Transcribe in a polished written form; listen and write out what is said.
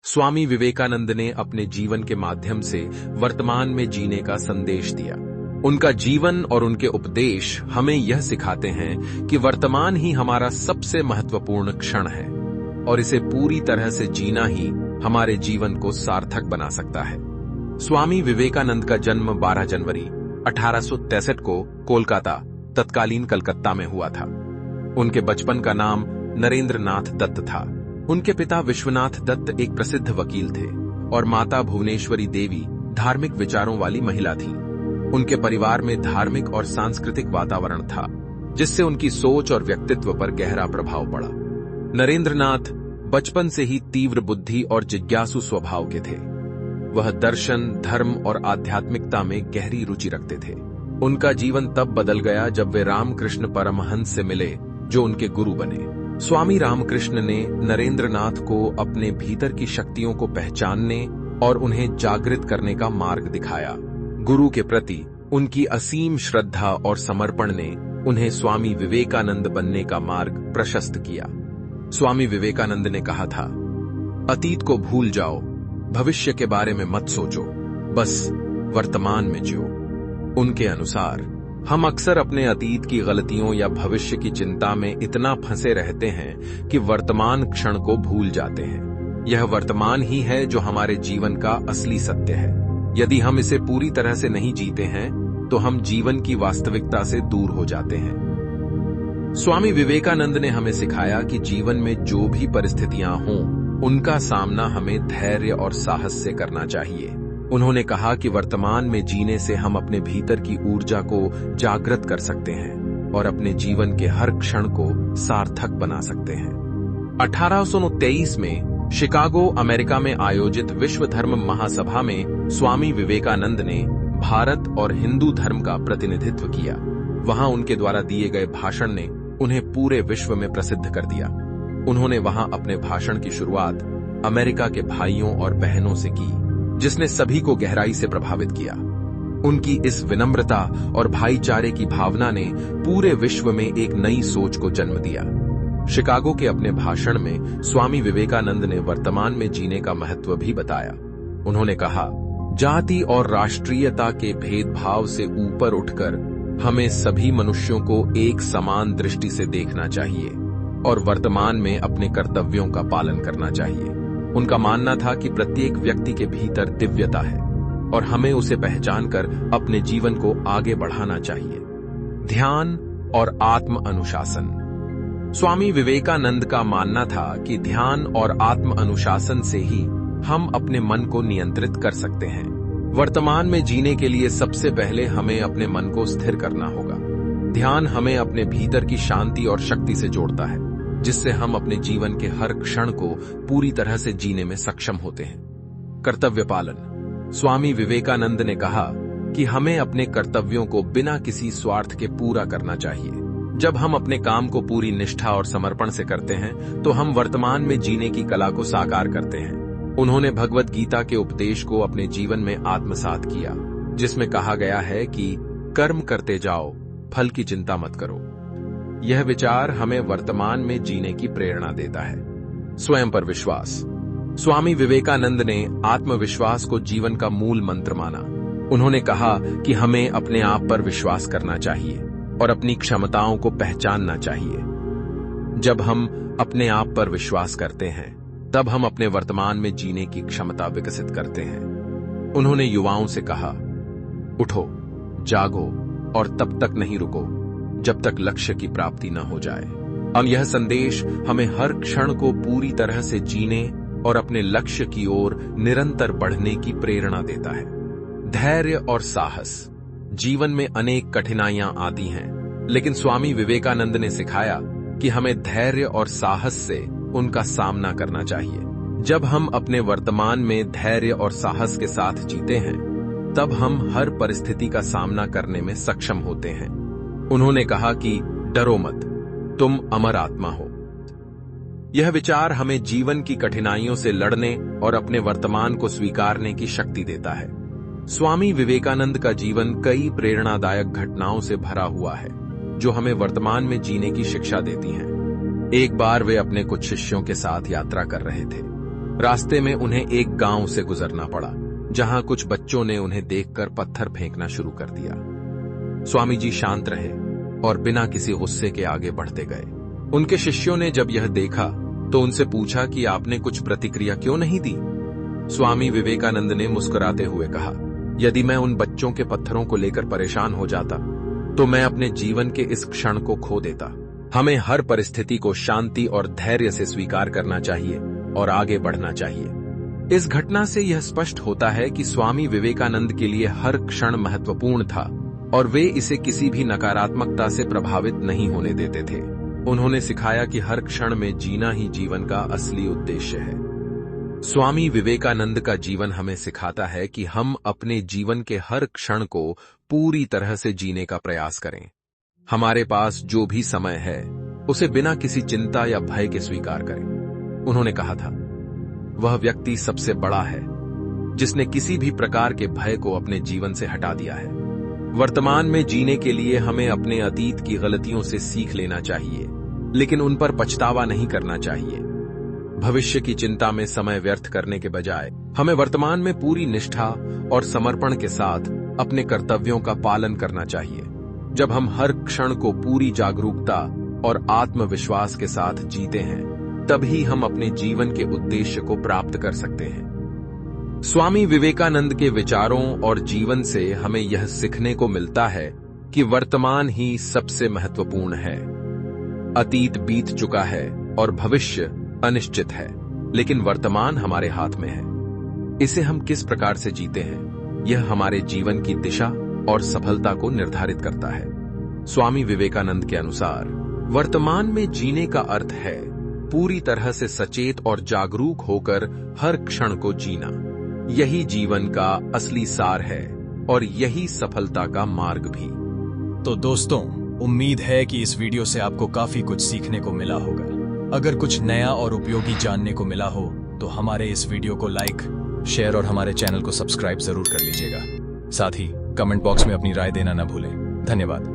स्वामी विवेकानंद ने अपने जीवन के माध्यम से वर्तमान में जीने का संदेश दिया। उनका जीवन और उनके उपदेश हमें यह सिखाते हैं कि वर्तमान ही हमारा सबसे महत्वपूर्ण क्षण है और इसे पूरी तरह से जीना ही हमारे जीवन को सार्थक बना सकता है। स्वामी विवेकानंद का जन्म 12 जनवरी 1863 को कोलकाता, तत्कालीन कलकत्ता में हुआ था। उनके बचपन का नाम नरेंद्र नाथ दत्त था। उनके पिता विश्वनाथ दत्त एक प्रसिद्ध वकील थे और माता भुवनेश्वरी देवी धार्मिक विचारों वाली महिला थी। उनके परिवार में धार्मिक और सांस्कृतिक वातावरण था, जिससे उनकी सोच और व्यक्तित्व पर गहरा प्रभाव पड़ा। नरेंद्रनाथ बचपन से ही तीव्र बुद्धि और जिज्ञासु स्वभाव के थे। वह दर्शन, धर्म और आध्यात्मिकता में गहरी रुचि रखते थे। उनका जीवन तब बदल गया जब वे रामकृष्ण परमहंस से मिले, जो उनके गुरु बने। स्वामी रामकृष्ण ने नरेंद्रनाथ को अपने भीतर की शक्तियों को पहचानने और उन्हें जागृत करने का मार्ग दिखाया। गुरु के प्रति उनकी असीम श्रद्धा और समर्पण ने उन्हें स्वामी विवेकानंद बनने का मार्ग प्रशस्त किया। स्वामी विवेकानंद ने कहा था, अतीत को भूल जाओ, भविष्य के बारे में मत सोचो, बस वर्तमान में जियो। उनके अनुसार हम अक्सर अपने अतीत की गलतियों या भविष्य की चिंता में इतना फंसे रहते हैं कि वर्तमान क्षण को भूल जाते हैं। यह वर्तमान ही है जो हमारे जीवन का असली सत्य है। यदि हम इसे पूरी तरह से नहीं जीते हैं तो हम जीवन की वास्तविकता से दूर हो जाते हैं। स्वामी विवेकानंद ने हमें सिखाया कि जीवन में जो भी परिस्थितियां हों, उनका सामना हमें धैर्य और साहस से करना चाहिए। उन्होंने कहा कि वर्तमान में जीने से हम अपने भीतर की ऊर्जा को जागृत कर सकते हैं और अपने जीवन के हर क्षण को सार्थक बना सकते हैं। 1829 में शिकागो, अमेरिका में आयोजित विश्व धर्म महासभा में स्वामी विवेकानंद ने भारत और हिंदू धर्म का प्रतिनिधित्व किया। वहां उनके द्वारा दिए गए भाषण ने उन्हें पूरे विश्व में प्रसिद्ध कर दिया। उन्होंने वहां अपने भाषण की शुरुआत अमेरिका के भाइयों और बहनों से की, जिसने सभी को गहराई से प्रभावित किया। उनकी इस विनम्रता और भाईचारे की भावना ने पूरे विश्व में एक नई सोच को जन्म दिया। शिकागो के अपने भाषण में स्वामी विवेकानंद ने वर्तमान में जीने का महत्व भी बताया। उन्होंने कहा, जाति और राष्ट्रीयता के भेदभाव से ऊपर उठकर हमें सभी मनुष्यों को एक समान दृष्टि से देखना चाहिए और वर्तमान में अपने कर्तव्यों का पालन करना चाहिए। उनका मानना था कि प्रत्येक व्यक्ति के भीतर दिव्यता है और हमें उसे पहचानकर अपने जीवन को आगे बढ़ाना चाहिए। ध्यान और आत्म अनुशासन। स्वामी विवेकानंद का मानना था कि ध्यान और आत्म अनुशासन से ही हम अपने मन को नियंत्रित कर सकते हैं। वर्तमान में जीने के लिए सबसे पहले हमें अपने मन को स्थिर करना होगा। ध्यान हमें अपने भीतर की शांति और शक्ति से जोड़ता है, जिससे हम अपने जीवन के हर क्षण को पूरी तरह से जीने में सक्षम होते हैं। कर्तव्य पालन। स्वामी विवेकानंद ने कहा कि हमें अपने कर्तव्यों को बिना किसी स्वार्थ के पूरा करना चाहिए। जब हम अपने काम को पूरी निष्ठा और समर्पण से करते हैं तो हम वर्तमान में जीने की कला को साकार करते हैं। उन्होंने भगवत गीता के उपदेश को अपने जीवन में आत्मसात किया, जिसमें कहा गया है कि कर्म करते जाओ, फल की चिंता मत करो। यह विचार हमें वर्तमान में जीने की प्रेरणा देता है। स्वयं पर विश्वास। स्वामी विवेकानंद ने आत्मविश्वास को जीवन का मूल मंत्र माना। उन्होंने कहा कि हमें अपने आप पर विश्वास करना चाहिए और अपनी क्षमताओं को पहचानना चाहिए। जब हम अपने आप पर विश्वास करते हैं, तब हम अपने वर्तमान में जीने की क्षमता विकसित करते हैं। उन्होंने युवाओं से कहा, उठो, जागो और तब तक नहीं रुको जब तक लक्ष्य की प्राप्ति न हो जाए। अब यह संदेश हमें हर क्षण को पूरी तरह से जीने और अपने लक्ष्य की ओर निरंतर बढ़ने की प्रेरणा देता है। धैर्य और साहस। जीवन में अनेक कठिनाइयां आती हैं, लेकिन स्वामी विवेकानंद ने सिखाया कि हमें धैर्य और साहस से उनका सामना करना चाहिए। जब हम अपने वर्तमान में धैर्य और साहस के साथ जीते हैं, तब हम हर परिस्थिति का सामना करने में सक्षम होते हैं। उन्होंने कहा कि डरो मत, तुम अमर आत्मा हो। यह विचार हमें जीवन की कठिनाइयों से लड़ने और अपने वर्तमान को स्वीकारने की शक्ति देता है। स्वामी विवेकानंद का जीवन कई प्रेरणादायक घटनाओं से भरा हुआ है, जो हमें वर्तमान में जीने की शिक्षा देती हैं। एक बार वे अपने कुछ शिष्यों के साथ यात्रा कर रहे थे। रास्ते में उन्हें एक गांव से गुजरना पड़ा, जहां कुछ बच्चों ने उन्हें देखकर पत्थर फेंकना शुरू कर दिया। स्वामी जी शांत रहे और बिना किसी गुस्से के आगे बढ़ते गए। उनके शिष्यों ने जब यह देखा तो उनसे पूछा कि आपने कुछ प्रतिक्रिया क्यों नहीं दी। स्वामी विवेकानंद ने मुस्कुराते हुए कहा, यदि मैं उन बच्चों के पत्थरों को लेकर परेशान हो जाता तो मैं अपने जीवन के इस क्षण को खो देता। हमें हर परिस्थिति को शांति और धैर्य से स्वीकार करना चाहिए और आगे बढ़ना चाहिए। इस घटना से यह स्पष्ट होता है कि स्वामी विवेकानंद के लिए हर क्षण महत्वपूर्ण था और वे इसे किसी भी नकारात्मकता से प्रभावित नहीं होने देते थे। उन्होंने सिखाया कि हर क्षण में जीना ही जीवन का असली उद्देश्य है। स्वामी विवेकानंद का जीवन हमें सिखाता है कि हम अपने जीवन के हर क्षण को पूरी तरह से जीने का प्रयास करें। हमारे पास जो भी समय है उसे बिना किसी चिंता या भय के स्वीकार करें। उन्होंने कहा था, वह व्यक्ति सबसे बड़ा है जिसने किसी भी प्रकार के भय को अपने जीवन से हटा दिया है। वर्तमान में जीने के लिए हमें अपने अतीत की गलतियों से सीख लेना चाहिए, लेकिन उन पर पछतावा नहीं करना चाहिए। भविष्य की चिंता में समय व्यर्थ करने के बजाय हमें वर्तमान में पूरी निष्ठा और समर्पण के साथ अपने कर्तव्यों का पालन करना चाहिए। जब हम हर क्षण को पूरी जागरूकता और आत्मविश्वास के साथ जीते हैं, तभी हम अपने जीवन के उद्देश्य को प्राप्त कर सकते हैं। स्वामी विवेकानंद के विचारों और जीवन से हमें यह सीखने को मिलता है कि वर्तमान ही सबसे महत्वपूर्ण है। अतीत बीत चुका है और भविष्य अनिश्चित है, लेकिन वर्तमान हमारे हाथ में है। इसे हम किस प्रकार से जीते हैं, यह हमारे जीवन की दिशा और सफलता को निर्धारित करता है। स्वामी विवेकानंद के अनुसार वर्तमान में जीने का अर्थ है पूरी तरह से सचेत और जागरूक होकर हर क्षण को जीना। यही जीवन का असली सार है और यही सफलता का मार्ग भी। तो दोस्तों, उम्मीद है कि इस वीडियो से आपको काफी कुछ सीखने को मिला होगा। अगर कुछ नया और उपयोगी जानने को मिला हो तो हमारे इस वीडियो को लाइक, शेयर और हमारे चैनल को सब्सक्राइब जरूर कर लीजिएगा। साथ ही कमेंट बॉक्स में अपनी राय देना न भूलें। धन्यवाद।